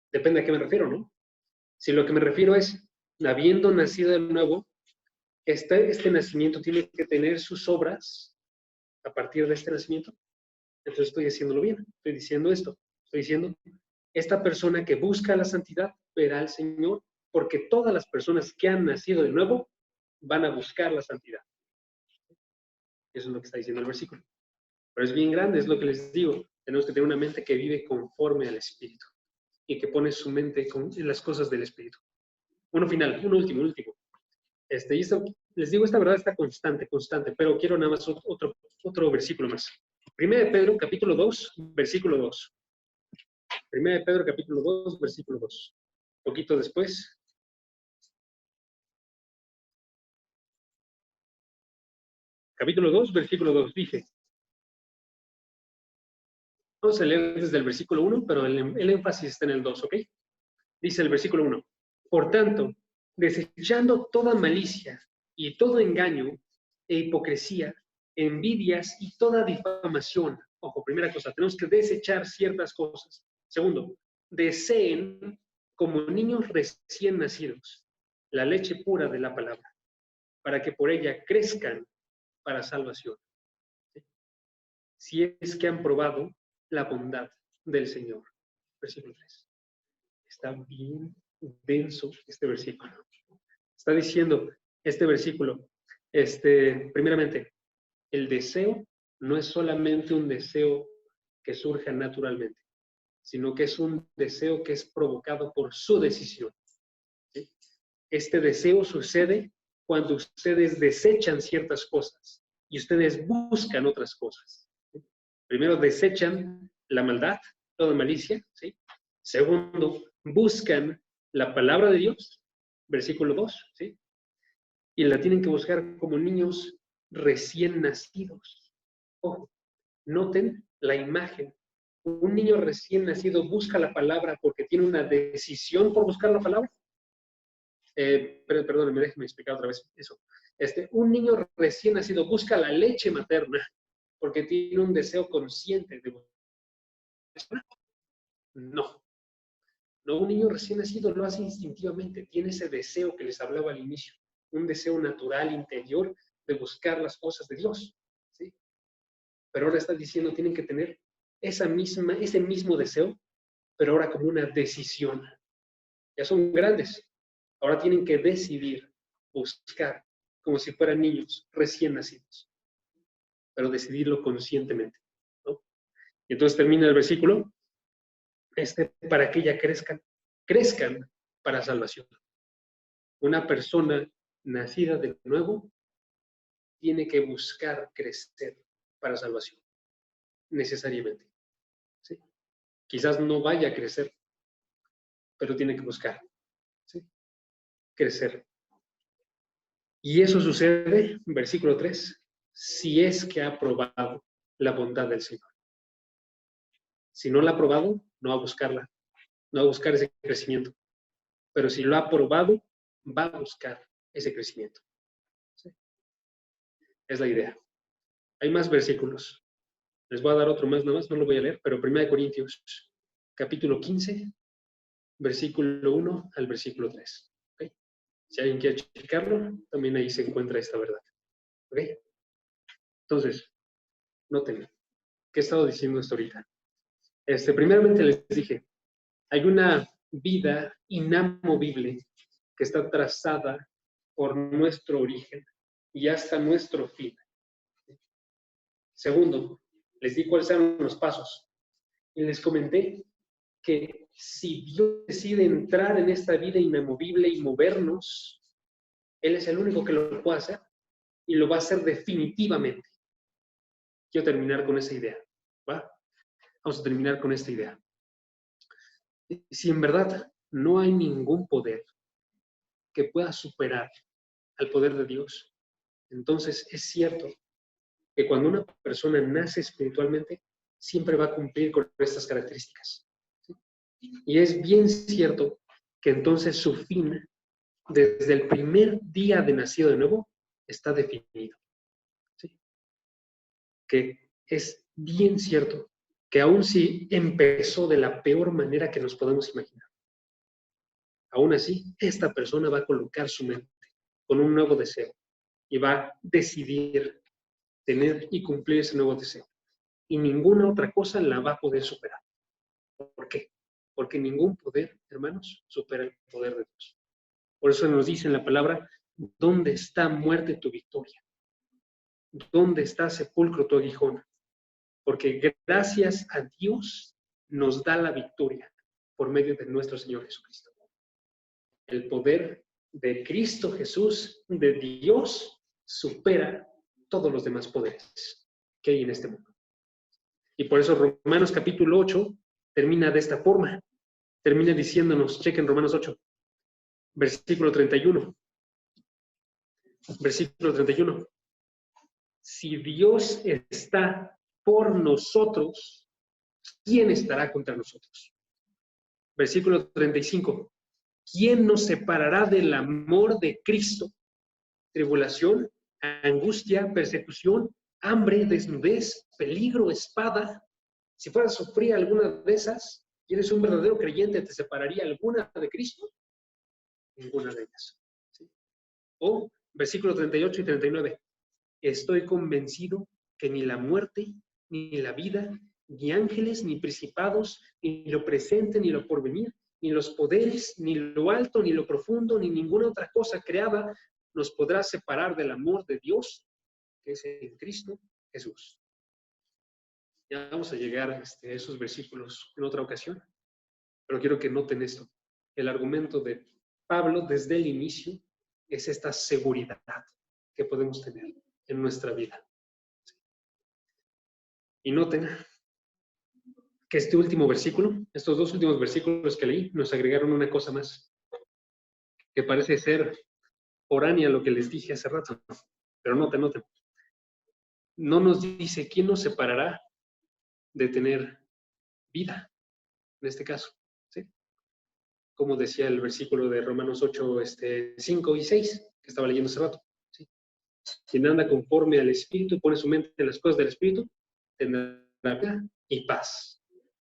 Depende a qué me refiero, ¿no? Si lo que me refiero es, habiendo nacido de nuevo, este nacimiento tiene que tener sus obras a partir de este nacimiento. Entonces estoy haciéndolo bien. Estoy diciendo esto. Estoy diciendo, esta persona que busca la santidad verá al Señor, porque todas las personas que han nacido de nuevo van a buscar la santidad. Eso es lo que está diciendo el versículo. Pero es bien grande, es lo que les digo. Tenemos que tener una mente que vive conforme al Espíritu y que pone su mente en las cosas del Espíritu. Uno último. Y esto, les digo, esta verdad está constante, pero quiero nada más otro versículo más. Primera de Pedro, capítulo 2, versículo 2. Primera de Pedro, capítulo 2, versículo 2. Poquito después. Capítulo 2, versículo 2, dice. Vamos a leer desde el versículo 1, pero el énfasis está en el 2, ¿ok? Dice el versículo 1. Por tanto, desechando toda malicia y todo engaño e hipocresía, envidias y toda difamación. Ojo, primera cosa, tenemos que desechar ciertas cosas. Segundo, deseen como niños recién nacidos la leche pura de la palabra, para que por ella crezcan para salvación. ¿Sí? Si es que han probado la bondad del Señor. Versículo 3. Está bien denso este versículo. Está diciendo este versículo, primeramente, el deseo no es solamente un deseo que surja naturalmente, sino que es un deseo que es provocado por su decisión. ¿Sí? Este deseo sucede cuando ustedes desechan ciertas cosas y ustedes buscan otras cosas. ¿Sí? Primero desechan la maldad, toda malicia. ¿Sí? Segundo, buscan la palabra de Dios, versículo 2, ¿sí? Y la tienen que buscar como niños recién nacidos. Ojo, noten la imagen. Un niño recién nacido busca la palabra porque tiene una decisión por buscar la palabra. Perdónenme, déjenme explicar otra vez eso. Un niño recién nacido busca la leche materna porque tiene un deseo consciente de buscar. No. No, un niño recién nacido lo hace instintivamente, tiene ese deseo que les hablaba al inicio, un deseo natural, interior, de buscar las cosas de Dios. ¿Sí? Pero ahora está diciendo, tienen que tener ese mismo deseo, pero ahora como una decisión. ya son grandes. Ahora tienen que decidir, buscar, como si fueran niños recién nacidos, pero decidirlo conscientemente, ¿no? Y entonces termina el versículo, para que ya crezcan para salvación. Una persona nacida de nuevo tiene que buscar crecer para salvación, necesariamente. ¿Sí? Quizás no vaya a crecer, pero tiene que buscar, ¿sí? Crecer. Y eso sucede, versículo 3, si es que ha probado la bondad del Señor. Si no la ha probado, no va a buscarla, no va a buscar ese crecimiento. Pero si lo ha probado, va a buscar ese crecimiento. ¿Sí? Es la idea. Hay más versículos. Les voy a dar otro más, nada más, no lo voy a leer, pero 1 Corintios, capítulo 15, versículo 1 al versículo 3. ¿Okay? Si alguien quiere checarlo, también ahí se encuentra esta verdad. ¿Okay? Entonces, noten, ¿qué he estado diciendo hasta ahorita? Primeramente les dije, hay una vida inamovible que está trazada por nuestro origen y hasta nuestro fin. Segundo, les di cuáles eran los pasos. Y les comenté que si Dios decide entrar en esta vida inamovible y movernos, Él es el único que lo puede hacer y lo va a hacer definitivamente. Quiero terminar con esa idea. ¿Va? Vamos a terminar con esta idea. Si en verdad no hay ningún poder que pueda superar al poder de Dios, entonces es cierto que cuando una persona nace espiritualmente, siempre va a cumplir con estas características. ¿Sí? Y es bien cierto que entonces su fin, desde el primer día de nacido de nuevo, está definido. ¿Sí? Que es bien cierto que aun si empezó de la peor manera que nos podemos imaginar, aún así, esta persona va a colocar su mente con un nuevo deseo y va a decidir tener y cumplir ese nuevo deseo. Y ninguna otra cosa la va a poder superar. ¿Por qué? Porque ningún poder, hermanos, supera el poder de Dios. Por eso nos dice en la palabra, ¿dónde está muerte tu victoria? ¿Dónde está sepulcro tu aguijón? Porque gracias a Dios nos da la victoria por medio de nuestro Señor Jesucristo. El poder de Cristo Jesús, de Dios, supera todos los demás poderes que hay en este mundo. Y por eso Romanos capítulo 8 termina de esta forma. Termina diciéndonos, chequen Romanos 8, versículo 31. Versículo 31. Si Dios está por nosotros, ¿quién estará contra nosotros? Versículo 35. ¿Quién nos separará del amor de Cristo? Tribulación, angustia, persecución, hambre, desnudez, peligro, espada. Si fueras a sufrir alguna de esas, y eres un verdadero creyente, ¿te separaría alguna de Cristo? Ninguna de ellas. ¿Sí? O versículos 38 y 39. Estoy convencido que ni la muerte, ni la vida, ni ángeles, ni principados, ni lo presente, ni lo porvenir, ni los poderes, ni lo alto, ni lo profundo, ni ninguna otra cosa creada nos podrá separar del amor de Dios, que es en Cristo Jesús. Ya vamos a llegar a esos versículos en otra ocasión, pero quiero que noten esto. El argumento de Pablo desde el inicio es esta seguridad que podemos tener en nuestra vida. Y noten que este último versículo, estos dos últimos versículos que leí, nos agregaron una cosa más, que parece ser foránea a lo que les dije hace rato, pero noten. No nos dice quién nos separará de tener vida, en este caso, ¿sí? Como decía el versículo de Romanos 8, 5 y 6, que estaba leyendo hace rato, ¿sí? Quien anda conforme al Espíritu, pone su mente en las cosas del Espíritu, tendrá vida y paz.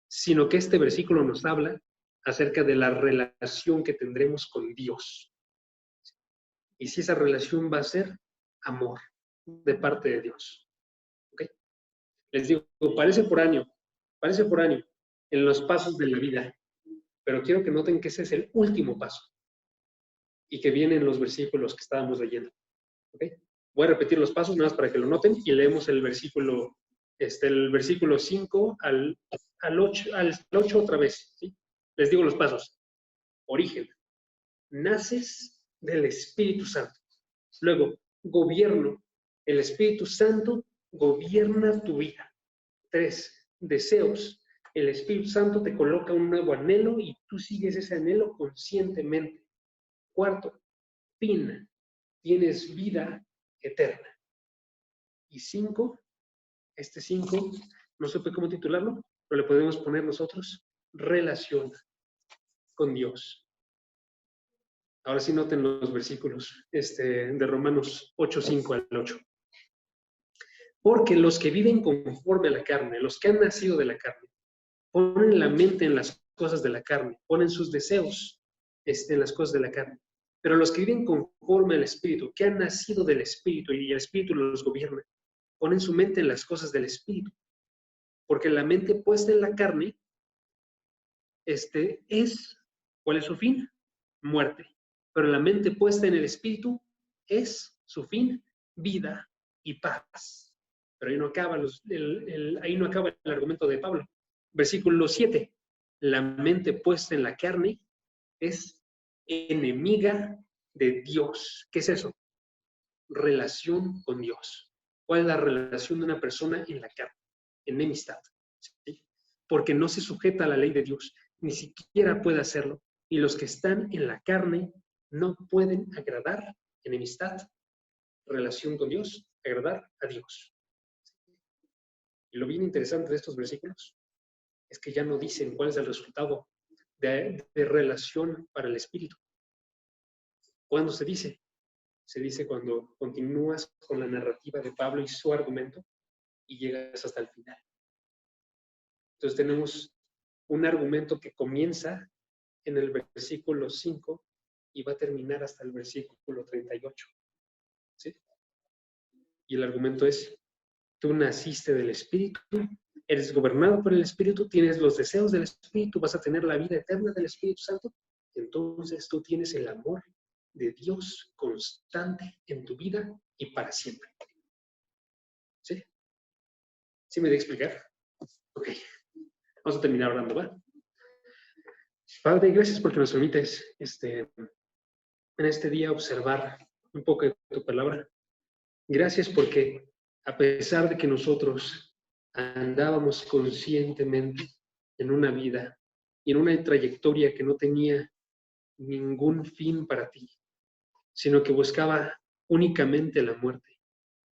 Sino que este versículo nos habla acerca de la relación que tendremos con Dios. Y si esa relación va a ser amor de parte de Dios. ¿Okay? Les digo, parece por año en los pasos de la vida, Pero quiero que noten que ese es el último paso y que vienen los versículos que estábamos leyendo. ¿Okay? Voy a repetir los pasos nada más para que lo noten y leemos el versículo 5 al 8 otra vez. ¿Sí? Les digo los pasos. Origen. Naces del Espíritu Santo. Luego, gobierno. El Espíritu Santo gobierna tu vida. 3. Deseos. El Espíritu Santo te coloca un nuevo anhelo y tú sigues ese anhelo conscientemente. 4. Fin. Tienes vida eterna. Y 5, 5, no sé cómo titularlo, pero le podemos poner nosotros relación con Dios. Ahora sí noten los versículos de Romanos 8, 5 al 8. Porque los que viven conforme a la carne, los que han nacido de la carne, ponen la mente en las cosas de la carne, ponen sus deseos en las cosas de la carne. Pero los que viven conforme al Espíritu, que han nacido del Espíritu y el Espíritu los gobierna, ponen su mente en las cosas del Espíritu. Porque la mente puesta en la carne, ¿cuál es su fin? Muerte. Pero la mente puesta en el Espíritu es su fin, vida y paz. Pero ahí no acaba, ahí no acaba el argumento de Pablo. Versículo 7. La mente puesta en la carne es enemiga de Dios. ¿Qué es eso? Relación con Dios. ¿Cuál es la relación de una persona en la carne? Enemistad. ¿Sí? Porque no se sujeta a la ley de Dios, ni siquiera puede hacerlo. Y los que están en la carne no pueden agradar, enemistad, relación con Dios, agradar a Dios. Y lo bien interesante de estos versículos es que ya no dicen cuál es el resultado de relación para el Espíritu. ¿Cuándo se dice? Se dice cuando continúas con la narrativa de Pablo y su argumento y llegas hasta el final. Entonces tenemos un argumento que comienza en el versículo 5 y va a terminar hasta el versículo 38. ¿Sí? Y el argumento es, tú naciste del Espíritu, eres gobernado por el Espíritu, tienes los deseos del Espíritu, vas a tener la vida eterna del Espíritu Santo, entonces tú tienes el amor de Dios constante en tu vida y para siempre. ¿Sí? ¿Sí me di a explicar? Ok. Vamos a terminar hablando, ¿va? Padre, gracias porque nos permites en este día observar un poco de tu palabra. Gracias porque a pesar de que nosotros andábamos conscientemente en una vida y en una trayectoria que no tenía ningún fin para ti, sino que buscaba únicamente la muerte.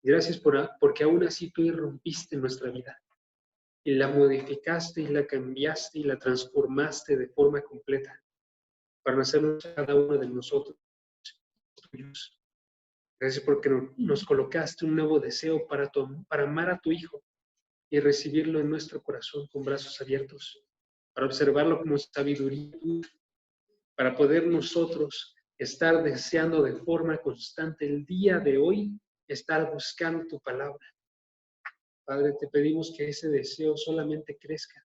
Gracias porque aún así tú irrumpiste en nuestra vida y la modificaste y la cambiaste y la transformaste de forma completa para hacernos cada uno de nosotros tuyos. Gracias porque nos colocaste un nuevo deseo para amar a tu Hijo y recibirlo en nuestro corazón con brazos abiertos, para observarlo como sabiduría, para poder nosotros estar deseando de forma constante el día de hoy, estar buscando tu palabra. Padre, te pedimos que ese deseo solamente crezca,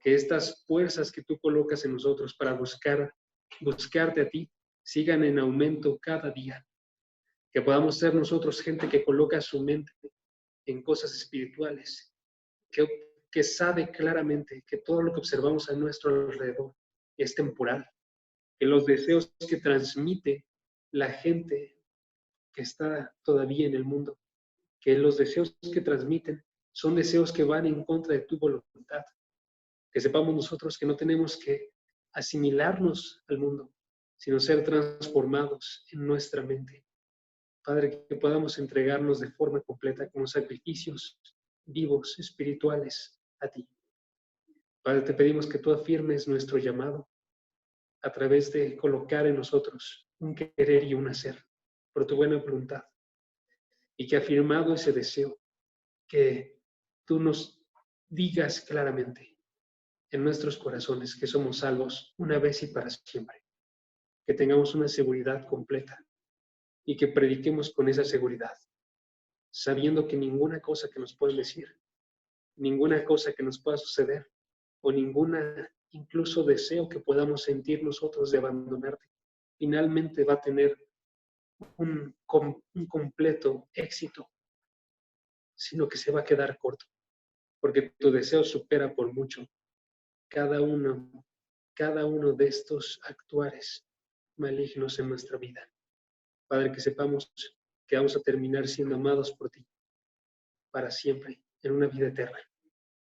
que estas fuerzas que tú colocas en nosotros para buscarte a ti, sigan en aumento cada día. Que podamos ser nosotros gente que coloca su mente en cosas espirituales, que sabe claramente que todo lo que observamos a nuestro alrededor es temporal, que los deseos que transmite la gente que está todavía en el mundo, que los deseos que transmiten son deseos que van en contra de tu voluntad, que sepamos nosotros que no tenemos que asimilarnos al mundo, sino ser transformados en nuestra mente. Padre, que podamos entregarnos de forma completa como sacrificios vivos, espirituales a ti. Padre, te pedimos que tú afirmes nuestro llamado a través de colocar en nosotros un querer y un hacer por tu buena voluntad. Y que afirmado ese deseo, que tú nos digas claramente en nuestros corazones que somos salvos una vez y para siempre. Que tengamos una seguridad completa y que prediquemos con esa seguridad, sabiendo que ninguna cosa que nos pueden decir, ninguna cosa que nos pueda suceder o ninguna incluso deseo que podamos sentir nosotros de abandonarte, finalmente va a tener un completo éxito, sino que se va a quedar corto, porque tu deseo supera por mucho cada uno de estos actuares malignos en nuestra vida. Padre, que sepamos que vamos a terminar siendo amados por ti para siempre, en una vida eterna.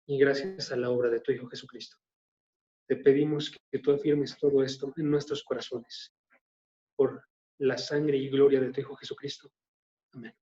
Y gracias a la obra de tu Hijo Jesucristo. Te pedimos que tú afirmes todo esto en nuestros corazones, por la sangre y gloria de tu Hijo Jesucristo. Amén.